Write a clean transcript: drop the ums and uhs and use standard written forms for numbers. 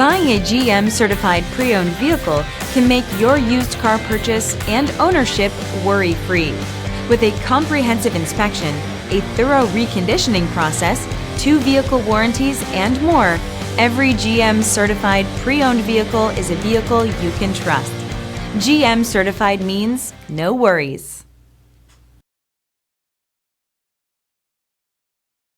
Buying a GM certified pre-owned vehicle can make your used car purchase and ownership worry-free. With a comprehensive inspection, a thorough reconditioning process, 2 vehicle warranties, and more, every GM certified pre-owned vehicle is a vehicle you can trust. GM certified means no worries.